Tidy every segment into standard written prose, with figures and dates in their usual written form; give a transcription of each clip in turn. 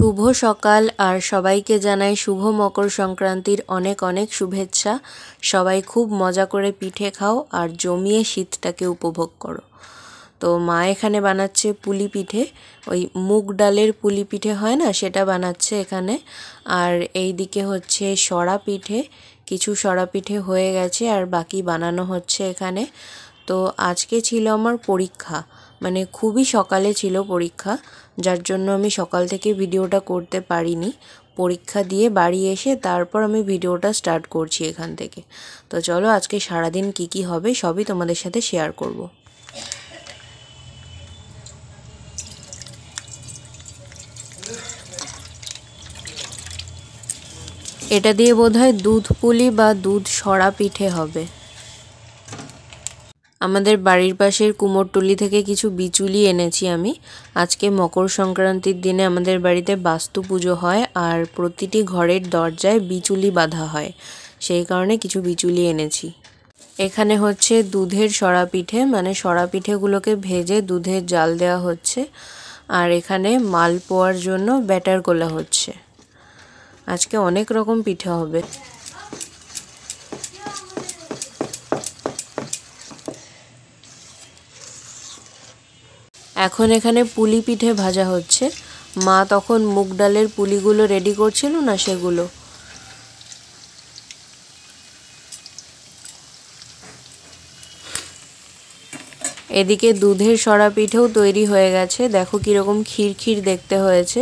শুভ সকাল আর সবাইকে জানাই শুভ মকর সংক্রান্তির অনেক অনেক শুভেচ্ছা। সবাই খুব মজা করে পিঠে খাও আর জমিয়ে শীতটাকে উপভোগ করো। তো মা এখানে বানাচ্ছে পুলি পিঠে, ওই মুগ ডালের পুলি পিঠে হয় না, সেটা বানাচ্ছে এখানে। আর এই দিকে হচ্ছে সরা পিঠে, কিছু সরা পিঠে হয়ে গেছে আর বাকি বানানো হচ্ছে এখানে। তো আজকে ছিল আমার পরীক্ষা, মানে খুবই সকালে ছিল পরীক্ষা, যার জন্য আমি সকাল থেকে ভিডিওটা করতে পারিনি। পরীক্ষা দিয়ে বাড়ি এসে তারপর আমি ভিডিওটা স্টার্ট করছি এখান থেকে। তো চলো আজকে সারাদিন কি হবে সবই তোমাদের সাথে শেয়ার করব। এটা দিয়ে বোধহয় দুধ পুলি বা দুধ সরা পিঠে হবে। আমাদের বাড়ির পাশের কুমোরটুলি থেকে কিছু বিচুলি এনেছি আমি। আজকে মকর সংক্রান্তির দিনে আমাদের বাড়িতে বাস্তু পুজো হয় আর প্রতিটি ঘরের দরজায় বিচুলি বাঁধা হয়, সেই কারণে কিছু বিচুলি এনেছি। এখানে হচ্ছে দুধের সরা পিঠে, মানে সরা পিঠেগুলোকে ভেজে দুধের জাল দেওয়া হচ্ছে। আর এখানে মালপোয়ার জন্য ব্যাটার গোলা হচ্ছে। আজকে অনেক রকম পিঠে হবে। এখন এখানে পুলি পিঠে ভাজা হচ্ছে। মা তখন মুগ ডালের পুলিগুলো রেডি করছিল না, সেগুলো। এদিকে দুধের সরা পিঠেও তৈরি হয়ে গেছে, দেখো কীরকম ক্ষীর ক্ষীর দেখতে হয়েছে।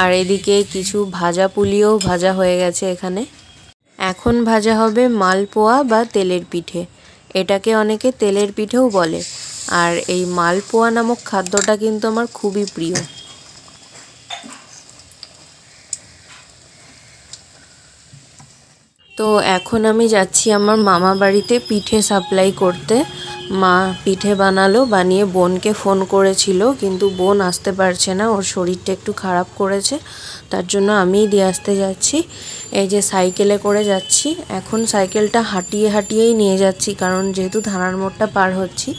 আর এদিকে কিছু ভাজা পুলিও ভাজা হয়ে গেছে এখানে। এখন ভাজা হবে মালপোয়া বা তেলের পিঠে, এটাকে অনেকে তেলের পিঠেও বলে। আর এই মালপোয়া নামক খাদ্যটা কিন্তু আমার খুবই প্রিয়। তো এখন আমি যাচ্ছি আমার মামা বাড়িতে পিঠে সাপ্লাই করতে। মা পিঠে বানালো, বানিয়ে বোনকে ফোন করেছিল, কিন্তু বোন আসতে পারছে না, ওর শরীরটা একটু খারাপ করেছে, তার জন্য আমিই দিয়ে আসতে যাচ্ছি। এই যে সাইকেলে করে যাচ্ছি, এখন সাইকেলটা হাঁটিয়েই নিয়ে যাচ্ছি, কারণ যেহেতু থানার মোড়টা পার হচ্ছি,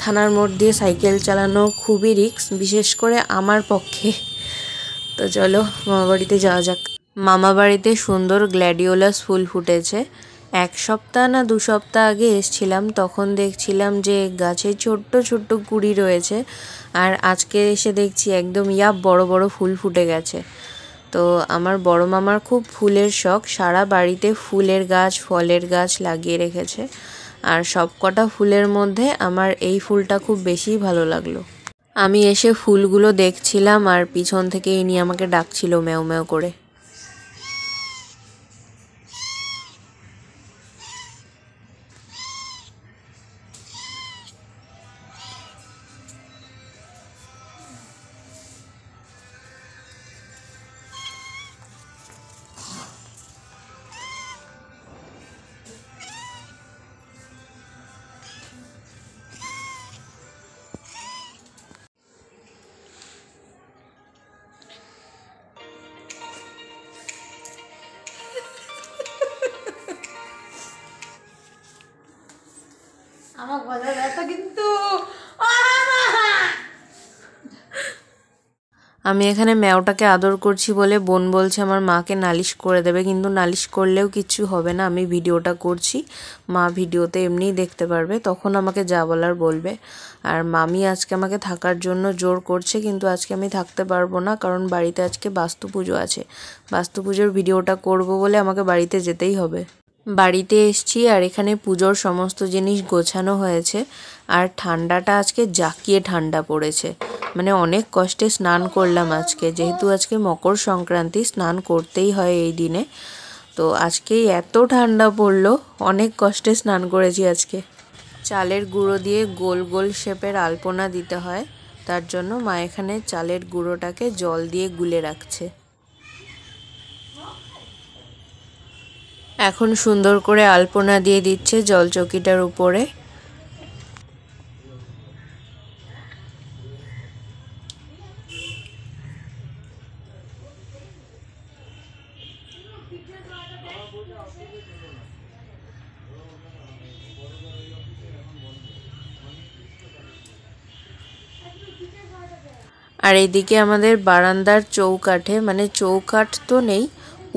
থানার মোড় দিয়ে সাইকেল চালানো খুবই রিস্ক, বিশেষ করে আমার পক্ষে। তো চলো মামা বাড়িতে যাওয়া যাক। মামা বাড়িতে সুন্দর গ্ল্যাডিওলাস ফুল ফুটেছে। 1 সপ্তাহ না 2 সপ্তাহ আগে এসছিলাম, তখন দেখছিলাম যে গাছে ছোট্ট ছোট্ট কুঁড়ি রয়েছে, আর আজকে এসে দেখছি একদম বড় বড় ফুল ফুটে গেছে। তো আমার বড় মামার খুব ফুলের শখ, সারা বাড়িতে ফুলের গাছ ফলের গাছ লাগিয়ে রেখেছে। আর সব কটা ফুলের মধ্যে আমার এই ফুলটা খুব বেশি ভালো লাগলো। আমি এসে ফুলগুলো দেখছিলাম আর পিছন থেকে ইনি আমাকে ডাকছিল ম্যাও ম্যাও করে। আমার গলা ব্যথা কিন্তু। আমি এখানে ম্যাওটাকে আদর করছি বলে বোন বলছে আমার মাকে নালিশ করে দেবে, কিন্তু নালিশ করলেও কিচ্ছু হবে না, আমি ভিডিওটা করছি, মা ভিডিওতে এমনিই দেখতে পারবে, তখন আমাকে যা বলার বলবে। আর মামি আজকে আমাকে থাকার জন্য জোর করছে, কিন্তু আজকে আমি থাকতে পারবো না, কারণ বাড়িতে আজকে বাস্তু পুজো আছে। বাস্তু পুজোর ভিডিওটা করব বলে আমাকে বাড়িতে যেতেই হবে। বাড়িতে এসছি আর এখানে পুজোর সমস্ত জিনিস গোছানো হয়েছে। আর ঠান্ডাটা আজকে জাঁকিয়ে ঠান্ডা পড়েছে, মানে অনেক কষ্টে স্নান করলাম আজকে, যেহেতু আজকে মকর সংক্রান্তি, স্নান করতেই হয় এই দিনে। তো আজকেই এত ঠান্ডা পড়লো, অনেক কষ্টে স্নান করেছি আজকে। চালের গুঁড়ো দিয়ে গোল গোল শেপের আলপনা দিতে হয়, তার জন্য মা এখানে চালের গুঁড়োটাকে জল দিয়ে গুলে রাখছে। এখন সুন্দর করে আলপনা দিয়ে দিচ্ছে জলচকিটার উপরে। আর এইদিকে আমাদের বারান্দার চৌকাঠে, মানে চৌকাঠ তো নেই,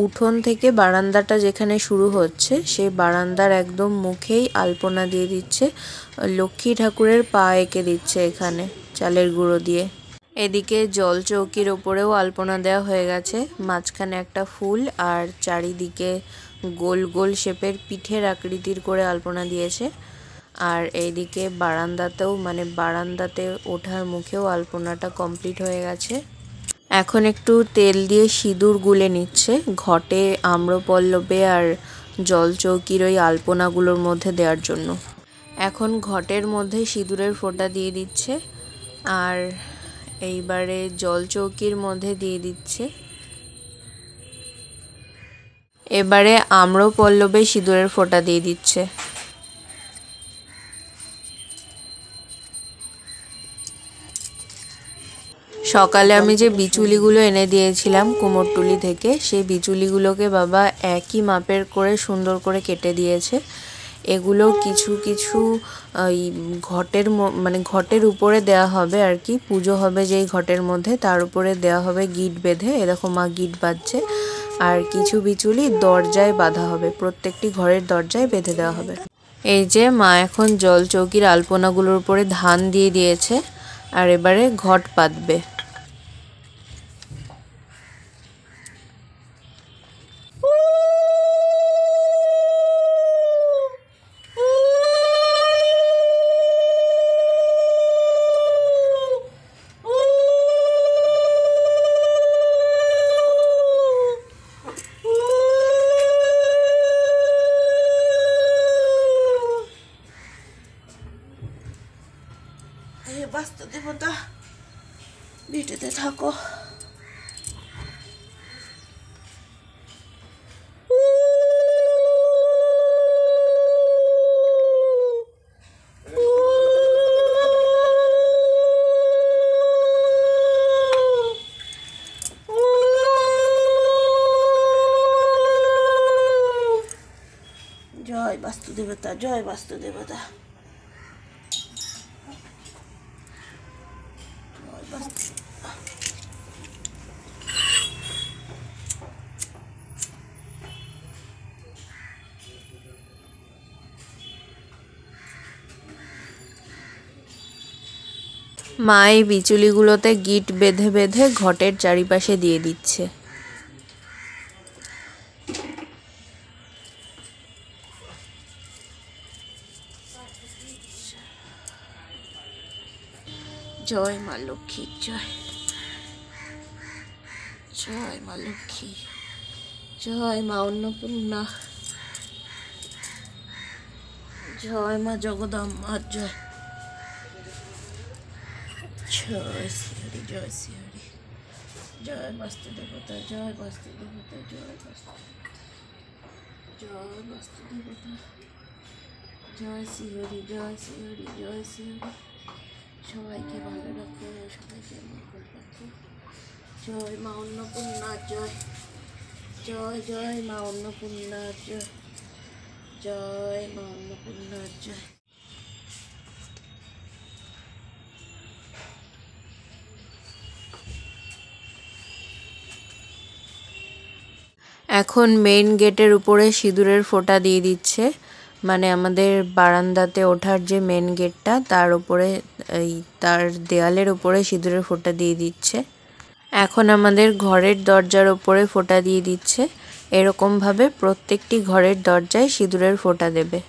উঠোন থেকে বারান্দাটা যেখানে শুরু হচ্ছে সেই বারান্দার একদম মুখেই আলপনা দিয়ে দিচ্ছে। লক্ষ্মী ঠাকুরের পা এঁকে দিচ্ছে এখানে চালের গুঁড়ো দিয়ে। এদিকে জল চৌকির ওপরেও আলপনা দেওয়া হয়ে গেছে, মাঝখানে একটা ফুল আর চারিদিকে গোল গোল শেপের পিঠের আকৃতির করে আলপনা দিয়েছে। আর এইদিকে বারান্দাতেও, মানে বারান্দাতে ওঠার মুখেও আলপনাটা কমপ্লিট হয়ে গেছে। এখন একটু তেল দিয়ে সিঁদুর গুলে নিচ্ছে ঘটে, আম্রপল্লবে আর জল চৌকির ওই আলপনাগুলোর মধ্যে দেওয়ার জন্য। এখন ঘটের মধ্যে সিঁদুরের ফোঁটা দিয়ে দিচ্ছে আর এইবারে জল চৌকির মধ্যে দিয়ে দিচ্ছে। এবারে আম্রপল্লবে সিঁদুরের ফোঁটা দিয়ে দিচ্ছে। সকালে আমি যে বিচুলিগুলো এনে দিয়েছিলাম কুমোরটুলি থেকে, সেই বিচুলিগুলোকে বাবা একই মাপের করে সুন্দর করে কেটে দিয়েছে। এগুলো কিছু কিছু ওই ঘটের, মানে ঘটের উপরে দেওয়া হবে আর কি, পুজো হবে যেই ঘটের মধ্যে তার উপরে দেওয়া হবে গিট বেঁধে। এরকম মা গিট বাঁধছে। আর কিছু বিচুলি দরজায় বাঁধা হবে, প্রত্যেকটি ঘরের দরজায় বেঁধে দেওয়া হবে। এই যে মা এখন জল চৌকির আলপনাগুলোর উপরে ধান দিয়ে দিয়েছে আর এবারে ঘট পাতবে। বাস্তু দেবতা ভিটেতে থাকো। জয় বাস্তু দেবতা, জয় বাস্তু দেবতা। মা এই বিচুলিগুলোতে গিট বেঁধে বেঁধে ঘটের চারিপাশে দিয়ে দিচ্ছে। জয় মা লক্ষ্মী, জয় জয় মা লক্ষ্মী, জয় মা অন্নপূর্ণা, জয় মা জগদম্মা, জয় জয় শ্রী, জয় শ্রী, জয় বাস্তু দেবতা, জয় বাস্তু দেবতা, জয় বাস্তু, জয় বাস্তু দেবতা, জয় শ্রী, জয় শ্রী, জয় শ্রী। সবাইকে ভালো রাখো, সবাইকে মঙ্গল রাখো। জয় মা অন্নপূর্ণা, জয় জয় জয় মা অন্নপূর্ণা, জয় জয় মা অন্নপূর্ণা, জয়। এখন মেইন গেটের উপরে সিঁদুরের ফোঁটা দিয়ে দিচ্ছে, মানে আমাদের বারান্দাতে ওঠার যে মেন গেটটা তার উপরে, এই তার দেয়ালের উপরে সিঁদুরের ফোঁটা দিয়ে দিচ্ছে। এখন আমাদের ঘরের দরজার উপরে ফোঁটা দিয়ে দিচ্ছে। এরকমভাবে প্রত্যেকটি ঘরের দরজায় সিঁদুরের ফোঁটা দেবে।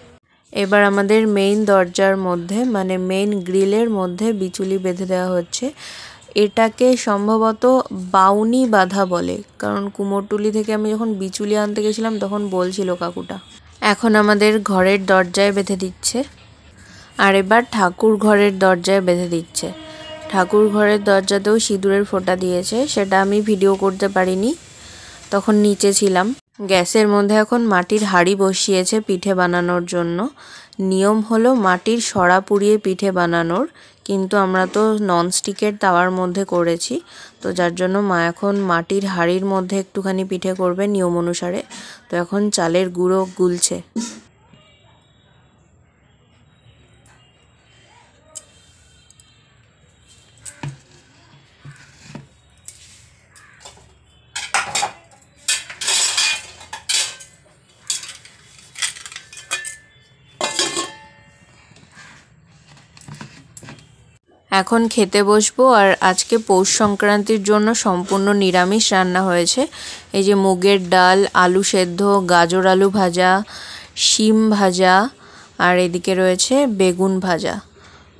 এবার আমাদের মেইন দরজার মধ্যে, মানে মেইন গ্রিলের মধ্যে বিচুলি বেঁধে দেওয়া হচ্ছে। এটাকে সম্ভবত বাউনি বাঁধা বলে, কারণ কুমোরটুলি থেকে আমি যখন বিচুলি আনতে গেছিলাম তখন বলছিল কাকুটা। এখন আমাদের ঘরের দরজায় বেঁধে দিচ্ছে। আর এবার ঠাকুর ঘরের দরজায় বেঁধে দিচ্ছে। ঠাকুর ঘরের দরজাতেও সিঁদুরের ফোঁটা দিয়েছে, সেটা আমি ভিডিও করতে পারিনি, তখন নিচে ছিলাম। গ্যাসের মধ্যে এখন মাটির হাঁড়ি বসিয়েছে পিঠে বানানোর জন্য। নিয়ম হলো মাটির সরা পুড়িয়ে পিঠে বানানোর, কিন্তু আমরা তো ননস্টিকের তাওয়ার মধ্যে করেছি, তো যার জন্য মা এখন মাটির হাঁড়ির মধ্যে একটুখানি পিঠে করবে নিয়ম অনুসারে। তো এখন চালের গুঁড়ো গুলছে। এখন খেতে বসবো। আর আজকে পৌষ সংক্রান্তির জন্য সম্পূর্ণ নিরামিষ রান্না হয়েছে। এই যে মুগের ডাল, আলু সেদ্ধ, গাজর আলু ভাজা, শিম ভাজা, আর এদিকে রয়েছে বেগুন ভাজা।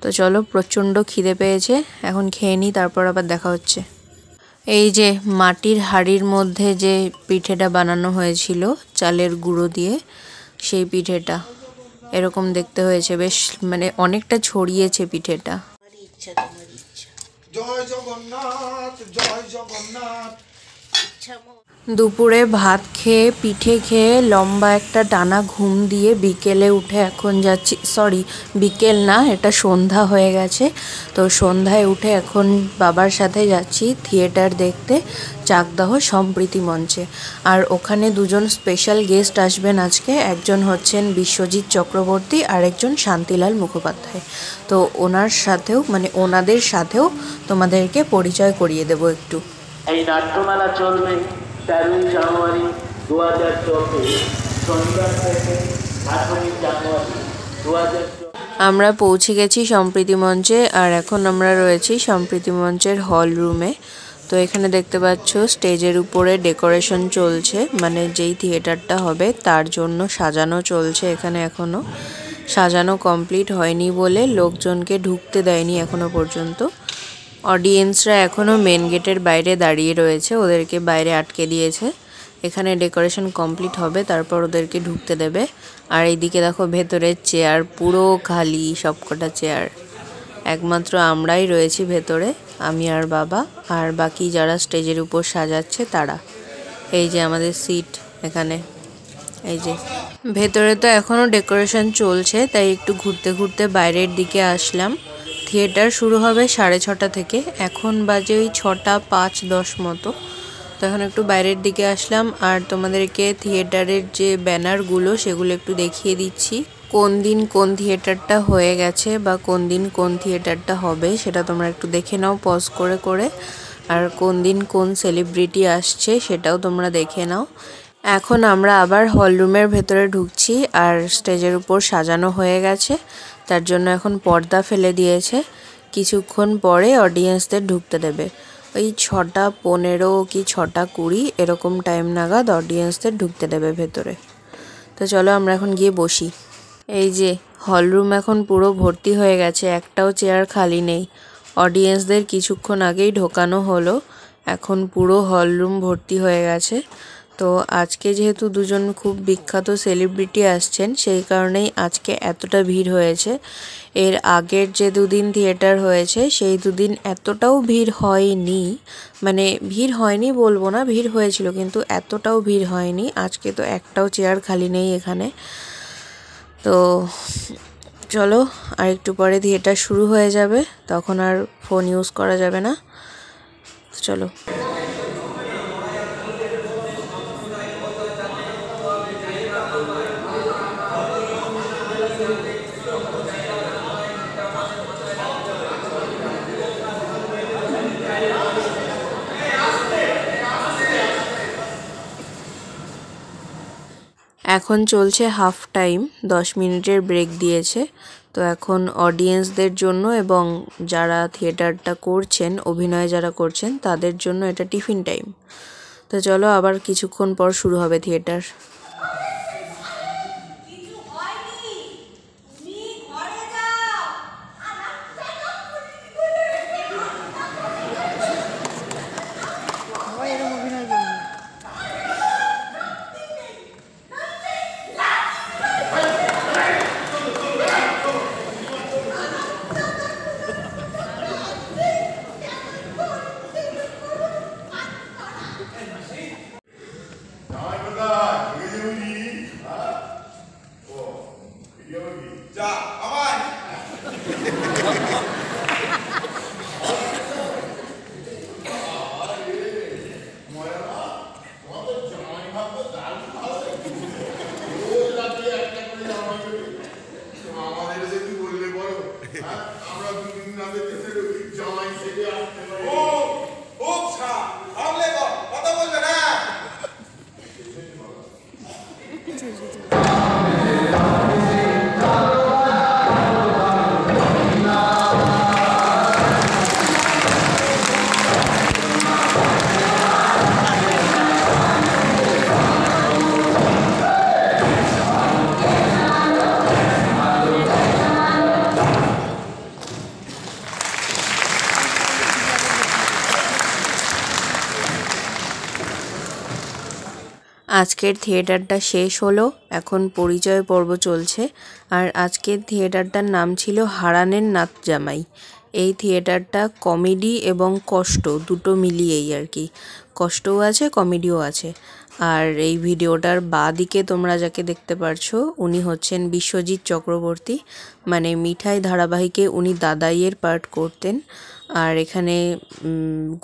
তো চলো, প্রচণ্ড খিদে পেয়েছে, এখন খেয়ে নিই, তারপর আবার দেখা হচ্ছে। এই যে মাটির হাঁড়ির মধ্যে যে পিঠেটা বানানো হয়েছিল চালের গুঁড়ো দিয়ে, সেই পিঠেটা এরকম দেখতে হয়েছে, বেশ মানে অনেকটা ছড়িয়েছে পিঠেটা। জয় জগন্নাথ, জয় জগন্নাথ। দুপুরে ভাত খেয়ে পিঠে খেয়ে লম্বা একটা টানা ঘুম দিয়ে বিকেলে উঠে এখন যাচ্ছি, সরি বিকেল না, এটা সন্ধ্যা হয়ে গেছে। তো সন্ধ্যায় উঠে এখন বাবার সাথে যাচ্ছি থিয়েটার দেখতে, চাকদাহ সম্প্রীতি মঞ্চে। আর ওখানে দুজন স্পেশাল গেস্ট আসবেন আজকে, একজন হচ্ছেন বিশ্বজিৎ চক্রবর্তী আর একজন শান্তিলাল মুখোপাধ্যায়। তো ওনার সাথেও মানে ওনাদের সাথেও তোমাদেরকে পরিচয় করিয়ে দেব একটু। এই নাট্যমেলা চলবে 13 জানুয়ারি 2024 সন্ধ্যা থেকে 18 জানুয়ারি 2024। আমরা পৌঁছে গেছি সম্প্রীতি মঞ্চে, আর এখন আমরা রয়েছি সম্প্রীতি মঞ্চের হল রুমে। তো এখানে দেখতে পাচ্ছ স্টেজের উপরে ডেকোরেশন চলছে, মানে যেই থিয়েটারটা হবে তার জন্য সাজানো চলছে। এখানে এখনও সাজানো কমপ্লিট হয়নি বলে লোকজনকে ঢুকতে দেয়নি এখনো পর্যন্ত। অডিয়েন্সরা এখনও মেন গেটের বাইরে দাঁড়িয়ে রয়েছে, ওদেরকে বাইরে আটকে দিয়েছে। এখানে ডেকোরেশন কমপ্লিট হবে, তারপর ওদেরকে ঢুকতে দেবে। আর এইদিকে দেখো ভেতরের চেয়ার পুরো খালি, সবকটা চেয়ার, একমাত্র আমরাই রয়েছি ভেতরে, আমি আর বাবা, আর বাকি যারা স্টেজের উপর সাজাচ্ছে তারা। এই যে আমাদের সিট এখানে, এই যে ভেতরে তো এখনও ডেকোরেশন চলছে, তাই একটু ঘুরতে ঘুরতে বাইরের দিকে আসলাম। থিয়েটার শুরু হবে 6:30 থেকে, এখন বাজে ওই 6:05-10 মতো। তো এখন একটু বাইরের দিকে আসলাম, আর তোমাদেরকে থিয়েটারের যে ব্যানারগুলো সেগুলো একটু দেখিয়ে দিচ্ছি। কোন দিন কোন থিয়েটারটা হয়ে গেছে বা কোন দিন কোন থিয়েটারটা হবে সেটা তোমরা একটু দেখে নাও পজ করে করে। আর কোন দিন কোন সেলিব্রিটি আসছে সেটাও তোমরা দেখে নাও। এখন আমরা আবার হল রুমের ভেতরে ঢুকছি, আর স্টেজের উপর সাজানো হয়ে গেছে, তার জন্য এখন পর্দা ফেলে দিয়েছে। কিছুক্ষণ পরে অডিয়েন্সদের ঢুকতে দেবে, ওই 6:15 কি 6:20 এরকম টাইম নাগাদ অডিয়েন্সদের ঢুকতে দেবে ভেতরে। তো চলো আমরা এখন গিয়ে বসি। এই যে হল রুম এখন পুরো ভর্তি হয়ে গেছে, একটাও চেয়ার খালি নেই। অডিয়েন্সদের কিছুক্ষণ আগেই ঢোকানো হলো, এখন পুরো হল রুম ভর্তি হয়ে গেছে। তো আজকে যেহেতু দুজন খুব বিখ্যাত সেলিব্রিটি আসছেন, সেই কারণেই আজকে এতটা ভিড় হয়েছে। এর আগের যে দুদিন থিয়েটার হয়েছে সেই দুদিন এতটাও ভিড় হয়নি, মানে ভিড় হয়নি বলবো না, ভিড় হয়েছিল কিন্তু এতটাও ভিড় হয়নি। আজকে তো একটাও চেয়ার খালি নেই এখানে। তো চলো, আর একটু পরে থিয়েটার শুরু হয়ে যাবে, তখন আর ফোন ইউজ করা যাবে না। চলো। এখন চলছে হাফ টাইম, 10 মিনিটের ব্রেক দিয়েছে। তো এখন অডিয়েন্সদের জন্য এবং যারা থিয়েটারটা করছেন, অভিনয় যারা করছেন তাদের জন্য এটা টিফিন টাইম। তো চলো, আবার কিছুক্ষণ পর শুরু হবে থিয়েটার। আজকের থিয়েটারটা শেষ হলো, এখন পরিচয় পর্ব চলছে। আর আজকের থিয়েটারটার নাম ছিল হারানের নাত জামাই। এই থিয়েটারটা কমেডি এবং কষ্ট দুটো মিলিয়েই আর কি, কষ্টও আছে কমেডিও আছে। আর এই ভিডিওটার বাঁ দিকে তোমরা যাকে দেখতে পারছো উনি হচ্ছেন বিশ্বজিৎ চক্রবর্তী, মানে মিঠাই ধারাবাহিকে উনি দাদাইয়ের পার্ট করতেন। আর এখানে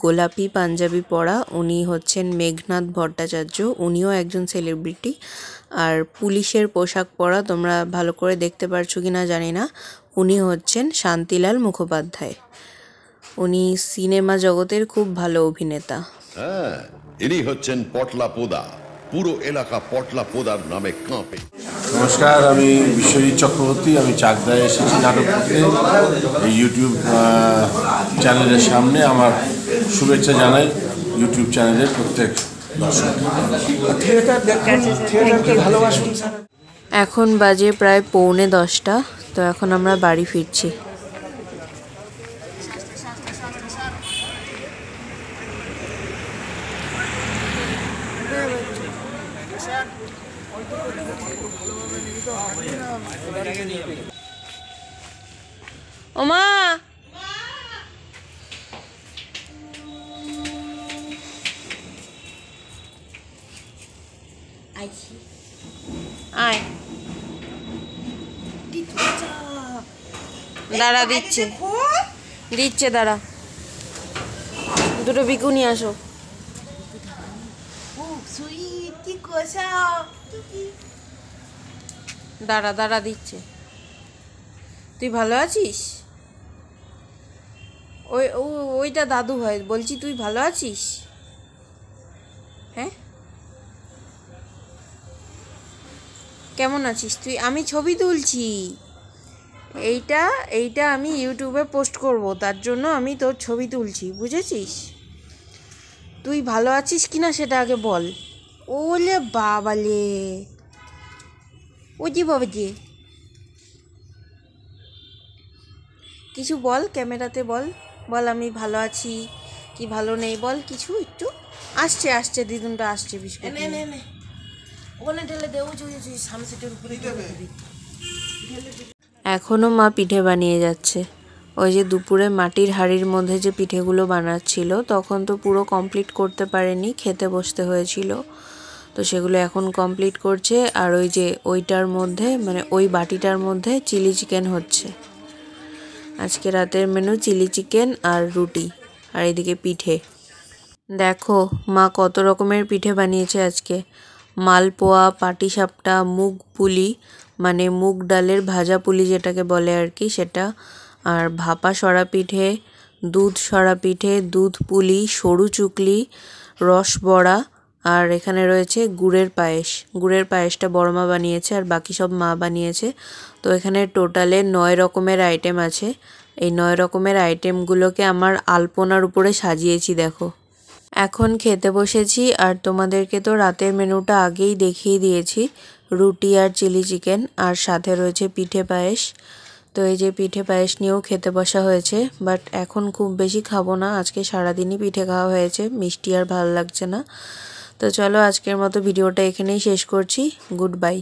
গোলাপি পাঞ্জাবি পরা উনি হচ্ছেন মেঘনাথ ভট্টাচার্য, উনিও একজন সেলিব্রিটি। আর পুলিশের পোশাক পরা তোমরা ভালো করে দেখতে পারছো কিনা জানি না, উনি হচ্ছেন শান্তিলাল মুখোপাধ্যায়। উনি সিনেমা জগতের খুব ভালো অভিনেতা। হ্যাঁ, ইনি হচ্ছেন পটলা পোদা। পুরো এলাকা পটলা পোদার নামে কাঁপে। নমস্কার, আমি বিশ্বজিৎ চক্রবর্তী। আমি চাকদায় এসেছি নাটক করতে। এই ইউটিউব চ্যানেলের সামনে আমার শুভেচ্ছা জানাই ইউটিউব চ্যানেলের প্রত্যেক দর্শক। থিয়েটার দেখুন, থিয়েটারকে ভালোবাসুন। এখন বাজে প্রায় 9:45, তো এখন আমরা বাড়ি ফিরছি। ওমা আয়, দাঁড়া দিচ্ছে দিচ্ছে, দাঁড়া দুটো বিকু নিয়ে আসো। দাঁড়া দাঁড়া দিচ্ছে। তুই ভালো আছিস? ওইটা দাদু হয়, বলছি তুই ভালো আছিস? হ্যাঁ, কেমন আছিস তুই? আমি ছবি তুলছি, এইটা আমি ইউটিউবে পোস্ট করব, তার জন্য আমি তোর ছবি তুলছি, বুঝেছিস? তুই ভালো আছিস কিনা সেটা আগে বল। ওলে বাবালে, ও জি বাবা জি, কিছু বল, ক্যামেরাতে বল, বল আমি ভালো আছি কি ভালো নেই, বল কিছু একটু। আসছে আসছে, দিদুনটা আসছে বিস্কুট নিয়ে। এখনও মা পিঠে বানিয়ে যাচ্ছে। ওই যে দুপুরে মাটির হাঁড়ির মধ্যে যে পিঠেগুলো বানাচ্ছিল তখন তো পুরো কমপ্লিট করতে পারেনি, খেতে বসতে হয়েছিল, তো সেগুলো এখন কমপ্লিট করছে। আর ওই যে ওইটার মধ্যে, মানে ওই বাটিটার মধ্যে চিলি চিকেন হচ্ছে। আজকে রাতের মেনু চিলি চিকেন আর রুটি, আর এদিকে পিঠে। দেখো মা কত রকমের পিঠে বানিয়েছে আজকে। মালপোয়া, পাটিসাপটা, মুগ পুলি, মানে মুগ ডালের ভাজা পুলি যেটাকে বলে আর কি সেটা, আর ভাপা সরা পিঠে, দুধ সরা পিঠে, দুধ পুলি, সরু চুকলি, রস বড়া, আর এখানে রয়েছে গুড়ের পায়েস। গুড়ের পায়েসটা বড় মা বানিয়েছে আর বাকি সব মা বানিয়েছে। তো এখানে টোটালে 9 রকমের আইটেম আছে। এই 9 রকমের আইটেমগুলোকে আমার আলপনার উপরে সাজিয়েছি দেখো। এখন খেতে বসেছি, আর তোমাদেরকে তো রাতের মেনুটা আগেই দেখিয়ে দিয়েছি, রুটি আর চিলি চিকেন, আর সাথে রয়েছে পিঠে পায়েস। তো এই যে পিঠে পায়েস নিয়েও খেতে বসা হয়েছে, বাট এখন খুব বেশি খাবো না, আজকে সারাদিনই পিঠে খাওয়া হয়েছে, মিষ্টি আর ভালো লাগছে না। তো চলো আজকের মতো ভিডিওটা এখানেই শেষ করছি। Good bye.